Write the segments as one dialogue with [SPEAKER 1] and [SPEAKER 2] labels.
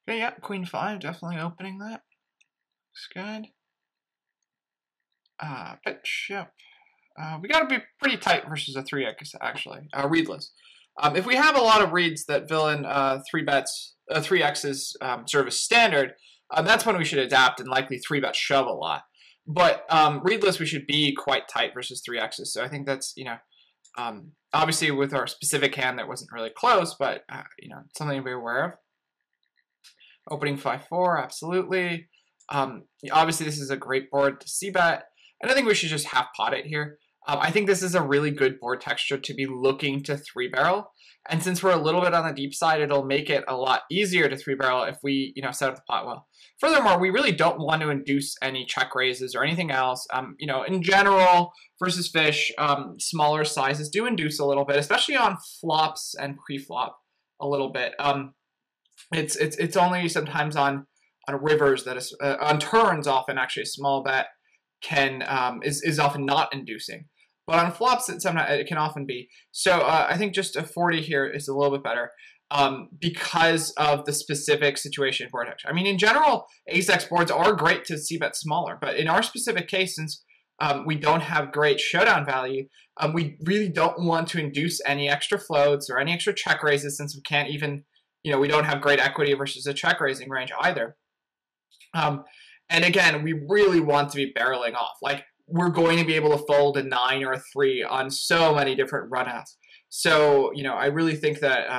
[SPEAKER 1] Okay, yeah, Queen 5, definitely opening that. Looks good. Pitch, yep. We gotta be pretty tight versus a 3x, actually. Readless. If we have a lot of reads that villain 3x's serve as standard, that's when we should adapt and likely 3-bet shove a lot. But readless, we should be quite tight versus 3x's. So I think that's, obviously with our specific hand that wasn't really close, but, something to be aware of. Opening 5-4, absolutely. Obviously, this is a great board to c-bet, and I think we should just half pot it here. I think this is a really good board texture to be looking to 3-barrel, and since we're a little bit on the deep side, it'll make it a lot easier to 3-barrel if we, set up the pot well. Furthermore, we really don't want to induce any check raises or anything else. In general, versus fish, smaller sizes do induce a little bit, especially on flops and pre-flop a little bit. It's only sometimes on rivers that is on turns often actually a small bet is often not inducing, but on flops it can often be. So I think just a 40 here is a little bit better because of the specific situation board texture. I mean, in general, ace-x boards are great to c-bet smaller, but in our specific case, since we don't have great showdown value, we really don't want to induce any extra floats or any extra check raises since we can't even. We don't have great equity versus a check raising range either. And again, we really want to be barreling off. Like, we're going to be able to fold a 9 or a 3 on so many different runouts. So, I really think that,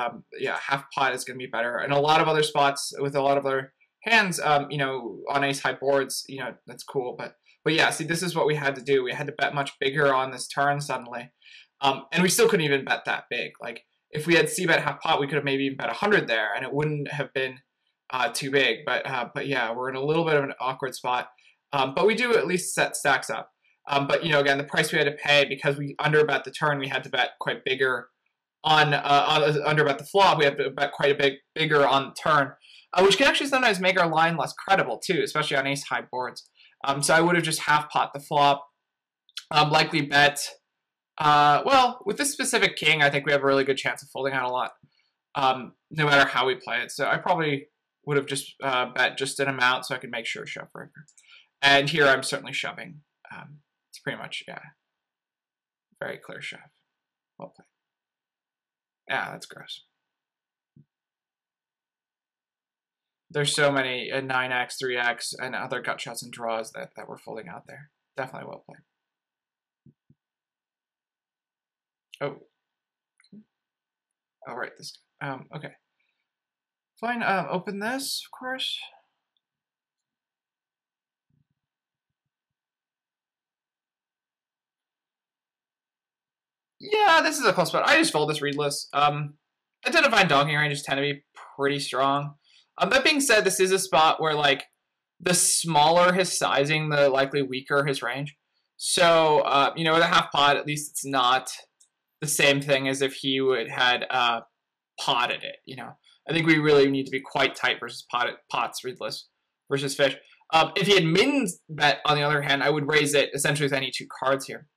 [SPEAKER 1] half pot is going to be better. And a lot of other spots with a lot of other hands, on ace-high boards, that's cool. But yeah, see, this is what we had to do. We had to bet much bigger on this turn suddenly. And we still couldn't even bet that big. Like, if we had c-bet half pot, we could have maybe even bet 100 there, and it wouldn't have been too big. But yeah, we're in a little bit of an awkward spot. But we do at least set stacks up. But again, the price we had to pay because we underbet the turn, we had to bet quite bigger on underbet the flop. We had to bet quite a bit bigger on the turn, which can actually sometimes make our line less credible too, especially on ace-high boards. So I would have just half pot the flop, likely bet. Well, with this specific king, I think we have a really good chance of folding out a lot, no matter how we play it. So I probably would have just bet just an amount so I could make sure shove river. And here I'm certainly shoving. It's pretty much, yeah, very clear shove. Well played. Yeah, that's gross. There's so many 9x, 3x, and other gut shots and draws that we're folding out there. Definitely well played. Oh. I'll write this. Okay. Fine. Open this, of course. Yeah, this is a close spot. I just fold this readless. Identifying donking ranges tend to be pretty strong. That being said, this is a spot where, like, the smaller his sizing, the likely weaker his range. So, with a half pot, at least it's not the same thing as if he had potted it, I think we really need to be quite tight versus pots readless versus fish. If he had mins bet, on the other hand, I would raise it essentially with any 2 cards here.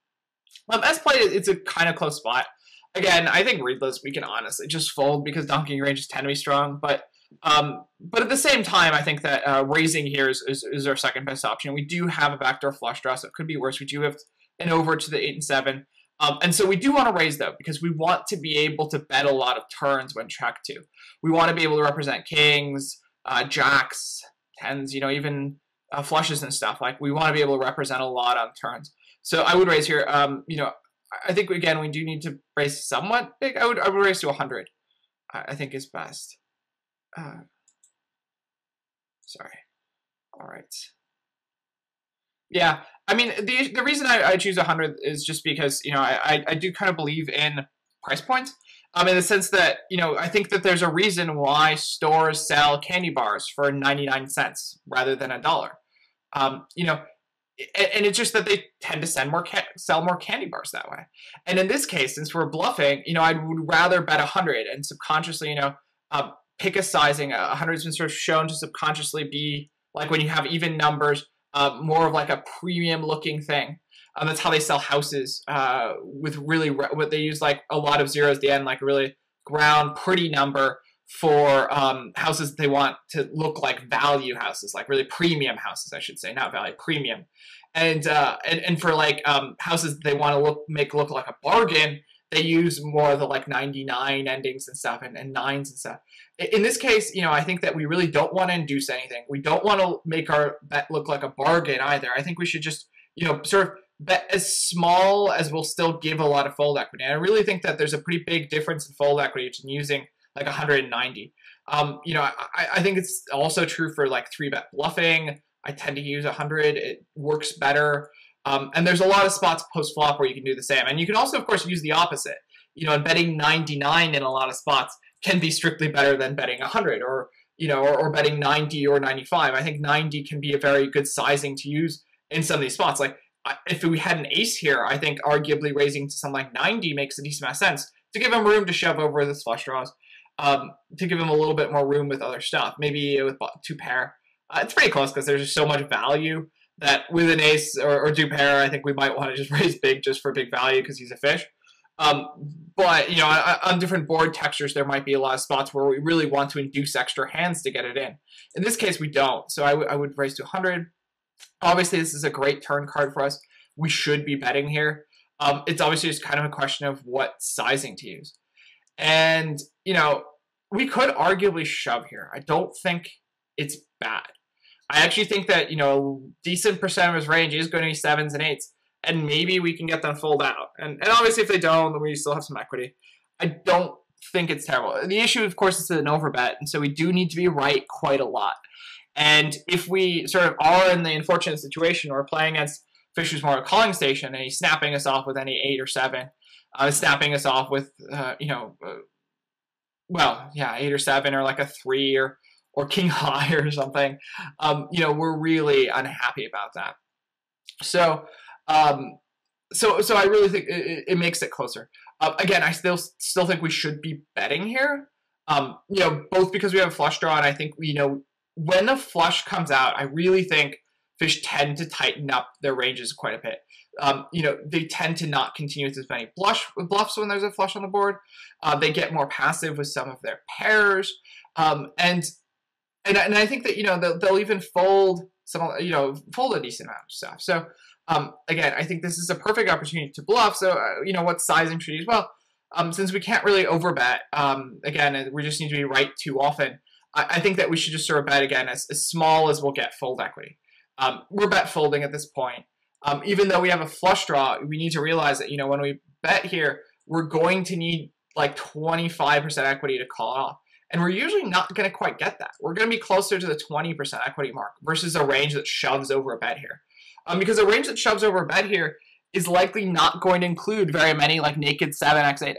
[SPEAKER 1] As played, it's a kind of close spot. Again, I think readless we can honestly just fold because donking ranges tend to be strong, but at the same time, I think that raising here is our second best option. We do have a backdoor flush draw, so it could be worse. We do have an over to the 8 and 7. And so we do want to raise, though, because we want to be able to bet a lot of turns when track 2. We want to be able to represent kings, jacks, 10s, even flushes and stuff. Like, we want to be able to represent a lot on turns. So I would raise here. I think, again, we do need to raise somewhat big. I would raise to 100, I think is best. Sorry. All right. Yeah, I mean, the reason I choose 100 is just because, I do kind of believe in price points. In the sense that, I think that there's a reason why stores sell candy bars for 99 cents rather than $1. And it's just that they tend to sell more candy bars that way. And in this case, since we're bluffing, I would rather bet 100 and subconsciously, pick a sizing. 100 has been sort of shown to subconsciously be, like, when you have even numbers, more of like a premium looking thing. That's how they sell houses, with really, what they use, like a lot of zeros at the end, like a really ground pretty number for houses that they want to look like value houses, like really premium houses, I should say, not value, premium. And for like houses that they want to make look like a bargain, they use more of the like 99 endings and stuff and nines and stuff. In this case, I think that we really don't want to induce anything. We don't want to make our bet look like a bargain either. I think we should just, sort of bet as small as will still give a lot of fold equity. And I really think that there's a pretty big difference in fold equity between using like 190. I think it's also true for like 3-bet bluffing. I tend to use 100. It works better. And there's a lot of spots post-flop where you can do the same. And you can also, of course, use the opposite. And betting 99 in a lot of spots can be strictly better than betting 100 or betting 90 or 95. I think 90 can be a very good sizing to use in some of these spots. Like, if we had an ace here, I think arguably raising to something like 90 makes a decent amount of sense to give him room to shove over with his flush draws, to give him a little bit more room with other stuff, maybe with 2-pair. It's pretty close because there's just so much value that with an ace or 2-pair, I think we might want to just raise big just for big value because he's a fish. But, on different board textures, there might be a lot of spots where we really want to induce extra hands to get it in. In this case, we don't. So I would raise to 100. Obviously, this is a great turn card for us. We should be betting here. It's obviously just kind of a question of what sizing to use. And, we could arguably shove here. I don't think it's bad. I actually think that, a decent percent of his range is going to be 7s and 8s. And maybe we can get them fold out. And obviously, if they don't, then we still have some equity. I don't think it's terrible. The issue, of course, is an overbet. And so we do need to be right quite a lot. And if we sort of are in the unfortunate situation where we're playing against fish who's more a calling station and he's snapping us off with any 8 or 7, snapping us off with, 8 or 7 or like a 3 or king high or something, we're really unhappy about that. So I really think it makes it closer. Again, I still think we should be betting here. Both because we have a flush draw, and I think when the flush comes out, I really think fish tend to tighten up their ranges quite a bit. They tend to not continue with as many bluffs when there's a flush on the board. They get more passive with some of their pairs, and I think that they'll even fold fold a decent amount of stuff. So. Again, I think this is a perfect opportunity to bluff. So, what sizing should we use? Well, since we can't really overbet, again, we just need to be right too often. I think that we should just sort of bet again as small as we'll get fold equity. We're bet folding at this point. Even though we have a flush draw, we need to realize that, when we bet here, we're going to need like 25% equity to call it off. And we're usually not going to quite get that. We're going to be closer to the 20% equity mark versus a range that shoves over a bet here. Because a range that shoves over a bet here is likely not going to include very many like naked 7x, 8x.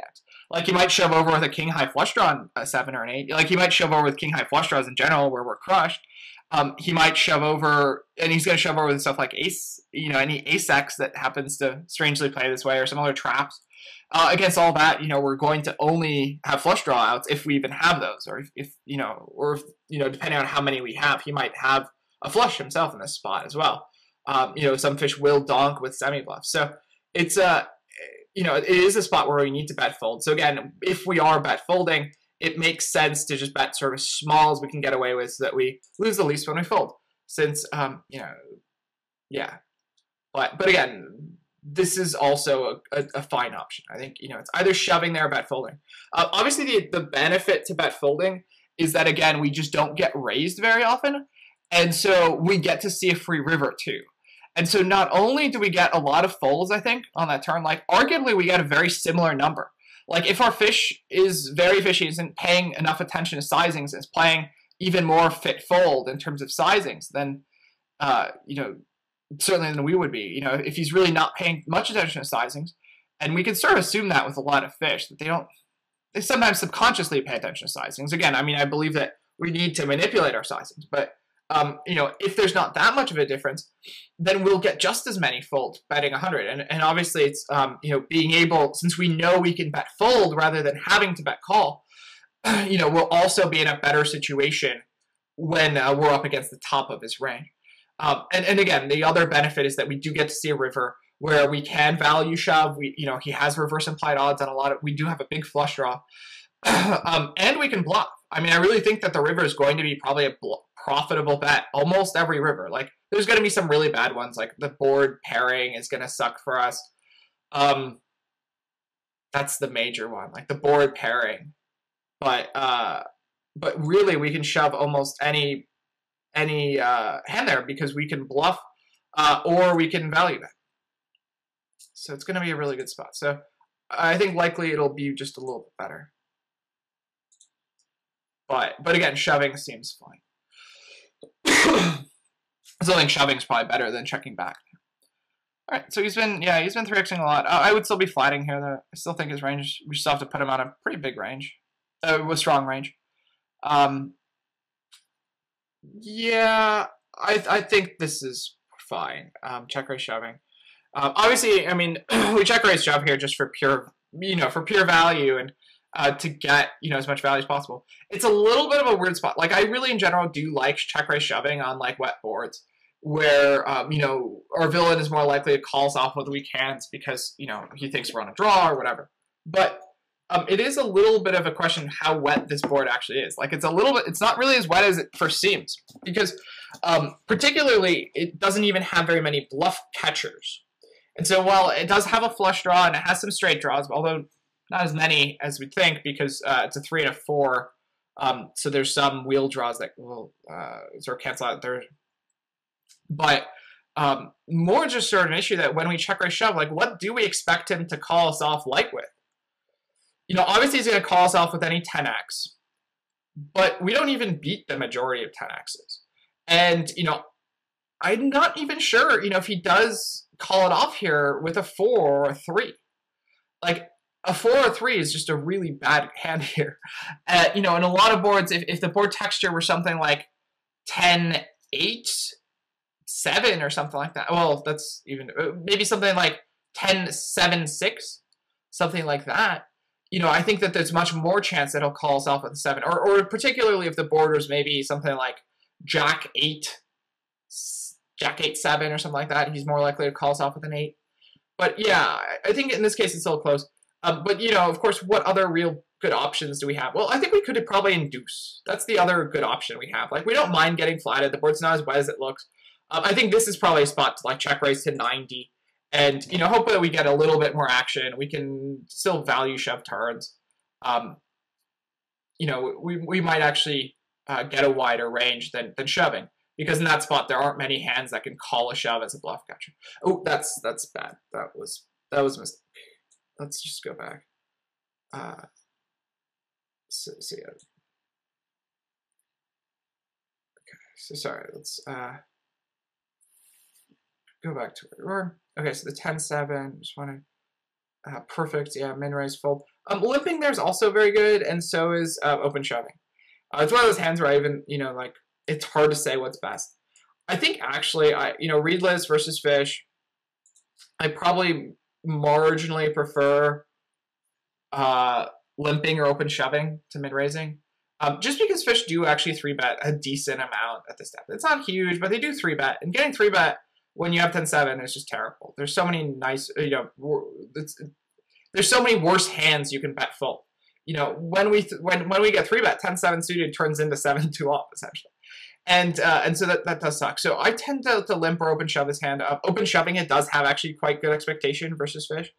[SPEAKER 1] Like you might shove over with a king high flush draw on a 7 or an 8. Like he might shove over with king high flush draws in general where we're crushed. He might shove over, and he's going to shove over with stuff like ace, any ace x that happens to strangely play this way or some other traps. Against all that, we're going to only have flush draw outs if we even have those, or if depending on how many we have, he might have a flush himself in this spot as well. Some fish will donk with semi-bluff. So it's it is a spot where we need to bet fold. So again, if we are bet folding, it makes sense to just bet sort of as small as we can get away with so that we lose the least when we fold. Since, yeah. But again, this is also a fine option. I think, it's either shoving there or bet folding. Obviously, the benefit to bet folding is that, again, we just don't get raised very often. And so we get to see a free river too. And so not only do we get a lot of folds, I think, on that turn, like arguably we get a very similar number. Like if our fish is very fishy, isn't paying enough attention to sizings, is playing even more fit fold in terms of sizings, then, certainly than we would be. If he's really not paying much attention to sizings, and we can sort of assume that with a lot of fish, that they sometimes subconsciously pay attention to sizings. Again, I believe that we need to manipulate our sizings, but if there's not that much of a difference, then we'll get just as many folds betting 100. And obviously it's, being able, since we know we can bet fold rather than having to bet call, we'll also be in a better situation when we're up against the top of his range. And again, the other benefit is that we do get to see a river where we can value shove. He has reverse implied odds on a lot of, we do have a big flush draw. And we can bluff. I mean, I really think that the river is going to be probably a profitable bet. Almost every river. Like, there's going to be some really bad ones. Like, the board pairing is going to suck for us. That's the major one. Like, the board pairing. But really, we can shove almost any hand there because we can bluff or we can value bet. So it's going to be a really good spot. So I think likely it'll be just a little bit better. But again, shoving seems fine. So I think shoving is probably better than checking back. All right, so he's been 3xing a lot. I would still be flatting here, though. I still think his range, we still have to put him on a pretty big range. With strong range. Yeah, I think this is fine. Check raise shoving. Obviously, I mean, we check raise shove here just for pure, for pure value and to get, as much value as possible. It's a little bit of a weird spot. Like, I really, in general, do like check raise shoving on, like, wet boards where, our villain is more likely to call us off with weak hands because, he thinks we're on a draw or whatever. But it is a little bit of a question how wet this board actually is. Like, it's not really as wet as it first seems because particularly it doesn't even have very many bluff catchers. And so while it does have a flush draw and it has some straight draws, although not as many as we'd think because it's a 3 and a 4, so there's some wheel draws that will sort of cancel out there. But more just sort of an issue that when we check raise shove, like, what do we expect him to call us off light with? Obviously he's going to call us off with any 10x, but we don't even beat the majority of 10x's. And, I'm not even sure, if he does call it off here with a 4 or a 3. Like, a 4 or 3 is just a really bad hand here. In a lot of boards, if the board texture were something like 10-8, 7 or something like that, well, that's even, maybe something like 10-7-6, something like that, I think that there's much more chance that he'll call us off with a 7, or particularly if the board was maybe something like Jack 8, 7 or something like that, he's more likely to call us off with an 8. But yeah, I think in this case it's still close. But of course, what other real good options do we have? Well, I think we could probably induce. That's the other good option we have. Like, we don't mind getting flatted. The board's not as wet as it looks. I think this is probably a spot to like check raise to 90. And, hopefully we get a little bit more action. We can still value shove turns. We might actually get a wider range than shoving. Because in that spot, there aren't many hands that can call a shove as a bluff catcher. Oh, that's bad. That was a mistake. Let's just go back. So yeah. Okay, so sorry, let's go back to where we were. Okay, so the 10-7, just want to, perfect, yeah, min raise fold. Limping there is also very good, and so is open shoving. It's one of those hands where I even, like, it's hard to say what's best. I think actually, readless versus fish, I probably marginally prefer limping or open shoving to min raising. Just because fish do actually 3-bet a decent amount at this step. It's not huge, but they do 3-bet, and getting 3-bet when you have 10-7 is just terrible. There's so many nice, there's so many worse hands you can bet full. When we get 3-bet, 10-7 suited turns into 7-2 off essentially, and so that does suck. So I tend to limp or open shove his hand up. Open shoving it does have actually quite good expectation versus fish.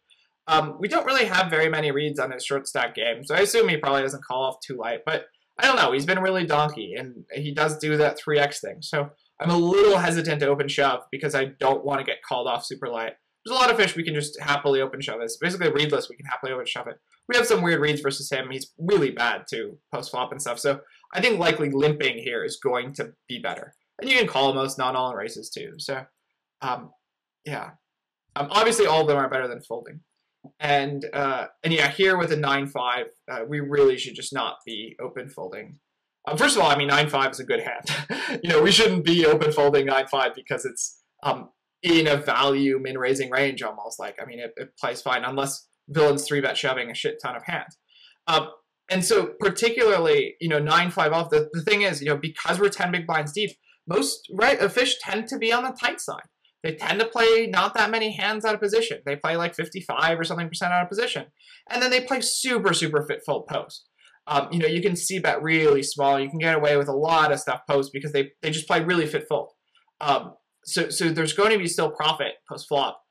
[SPEAKER 1] We don't really have very many reads on his short stack game, so I assume he probably doesn't call off too light. But I don't know. He's been really donkey, and he does do that 3x thing. So I'm a little hesitant to open shove because I don't want to get called off super light. There's a lot of fish we can just happily open shove. It's basically readless. We can happily open shove it. We have some weird reads versus him. He's really bad too, post flop and stuff. So I think likely limping here is going to be better. And you can call most non-all-in races too. So yeah. Obviously all of them are better than folding. And yeah, here with a 9-5, we really should just not be open folding. First of all, I mean, 9-5 is a good hand. We shouldn't be open folding 9-5 because it's in a value min-raising range almost. Like, I mean, it plays fine unless villain's 3-bet shoving a shit ton of hands. And so particularly, 9-5 off, the thing is, because we're 10 big blinds deep, most fish tend to be on the tight side. They tend to play not that many hands out of position. They play like 55 or something % out of position. And then they play super, super fit fold post. You know, you can see bet really small. You can get away with a lot of stuff post because they just play really fit fold. So there's going to be still profit post flop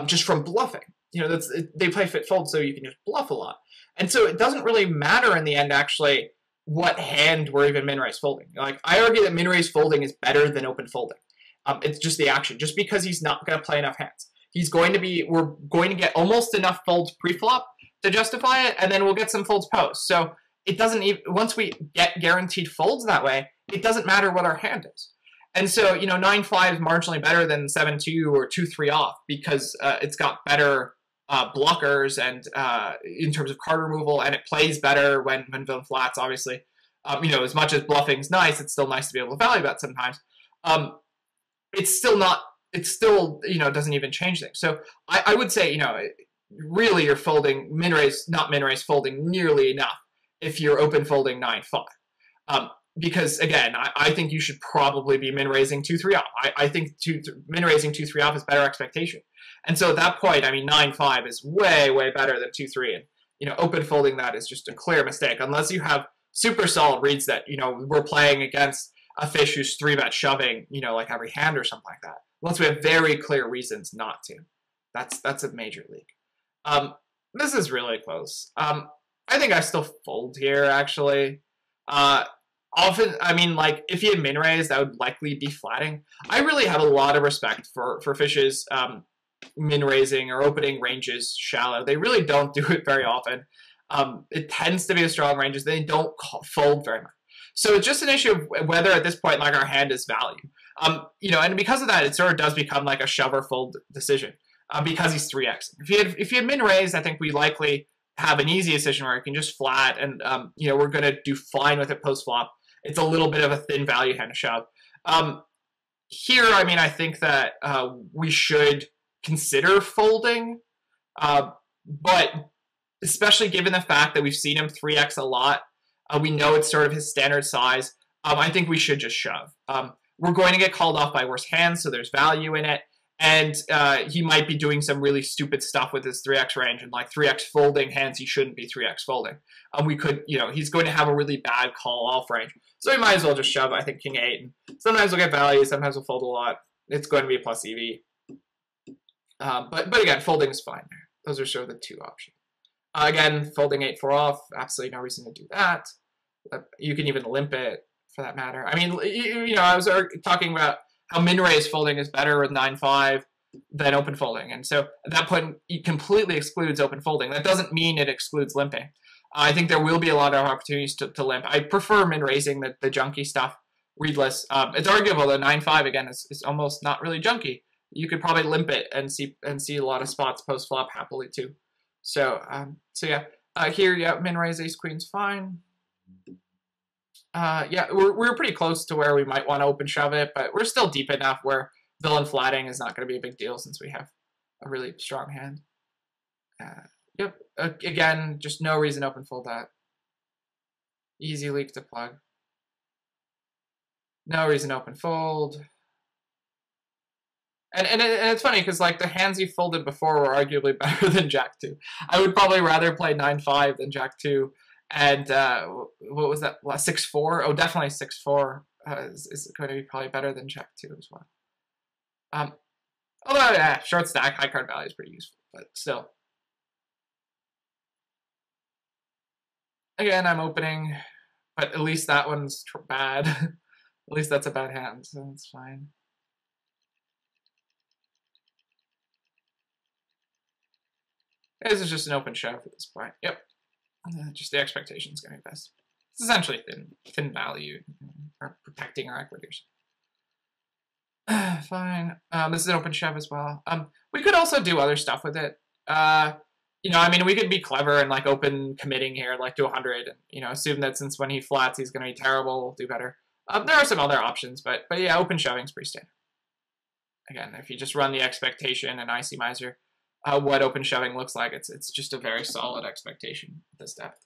[SPEAKER 1] just from bluffing. You know, they play fit fold, so you can just bluff a lot. And so it doesn't really matter in the end, actually, what hand we're even min-raise folding. Like, I argue that min-raise folding is better than open folding. It's just the action. Just because he's not going to play enough hands. We're going to get almost enough folds pre-flop to justify it, and then we'll get some folds post. So it doesn't even, once we get guaranteed folds that way, it doesn't matter what our hand is. And so, you know, 9-5 is marginally better than 7-2 or 2-3 off because it's got better blockers and in terms of card removal, and it plays better when villain flats, obviously. You know, as much as bluffing's nice, it's still nice to be able to value bet sometimes. It's still, you know, doesn't even change things. So I would say, you know, really you're folding min-raise, not min-raise, folding nearly enough if you're open folding 9-5. Because, again, I think you should probably be min-raising 2-3 off. I think min-raising 2-3 off is better expectation. And so at that point, I mean, 9-5 is way, way better than 2-3. And, you know, open folding that is just a clear mistake. Unless you have super solid reads that, you know, we're playing against a fish who's 3-bet shoving, you know, like every hand or something like that. Once we have very clear reasons not to. That's a major league. This is really close. I think I still fold here, actually. Often, I mean, like, if he had min-raised, that would likely be flatting. I really have a lot of respect for fishes min-raising or opening ranges shallow. They really don't do it very often. It tends to be a strong ranges. They don't fold very much. So it's just an issue of whether at this point, like, our hand is value. You know, and because of that, it sort of does become like a shove or fold decision because he's 3x. If he had min-raised, I think we likely have an easy decision where he can just flat and, you know, we're going to do fine with it post-flop. It's a little bit of a thin value hand to shove. Here, I mean, I think that we should consider folding, but especially given the fact that we've seen him 3x a lot, we know it's sort of his standard size, I think we should just shove. We're going to get called off by worse hands, so there's value in it. And he might be doing some really stupid stuff with his 3x range and like 3x folding hands he shouldn't be 3x folding. We could, you know, he's going to have a really bad call off range. So we might as well just shove, I think, King 8. And sometimes we'll get value, sometimes we'll fold a lot. It's going to be plus EV. But again, folding is fine. Those are sort of the two options. Again, folding 8-4 off, absolutely no reason to do that. You can even limp it for that matter. I mean, you know, I was talking about how min-raise folding is better with 9-5 than open folding. And so at that point, it completely excludes open folding. That doesn't mean it excludes limping. I think there will be a lot of opportunities to limp. I prefer min-raising the junky stuff, readless. It's arguable that 9-5, again, is almost not really junky. You could probably limp it and see a lot of spots post-flop happily, too. So yeah. Here, yeah, min-raise ace-queen's fine. Yeah, we're pretty close to where we might want to open shove it, but we're still deep enough where villain flatting is not going to be a big deal since we have a really strong hand. Yep, again, just no reason to open fold that. Easy leak to plug. No reason to open fold. And it's funny because like the hands he folded before were arguably better than Jack 2. I would probably rather play 9-5 than Jack 2. And what was that? 6-4? Oh, definitely 6-4 is going to be probably better than Jack 2 as well. Although, yeah, short stack, high card value is pretty useful, but still. Again, I'm opening, but at least that one's bad. At least that's a bad hand, so that's fine. This is just an open shove at this point. Yep. Just the expectation is going to be best. It's essentially thin value, or protecting our equity. Fine. This is an open shove as well. We could also do other stuff with it. You know, I mean, we could be clever and like open committing here, like to 100, and you know, assume that since when he flats, he's going to be terrible, we'll do better. There are some other options, but yeah, open shoving is pretty standard. Again, if you just run the expectation and IC miser, what open shoving looks like, it's just a very solid expectation at this depth.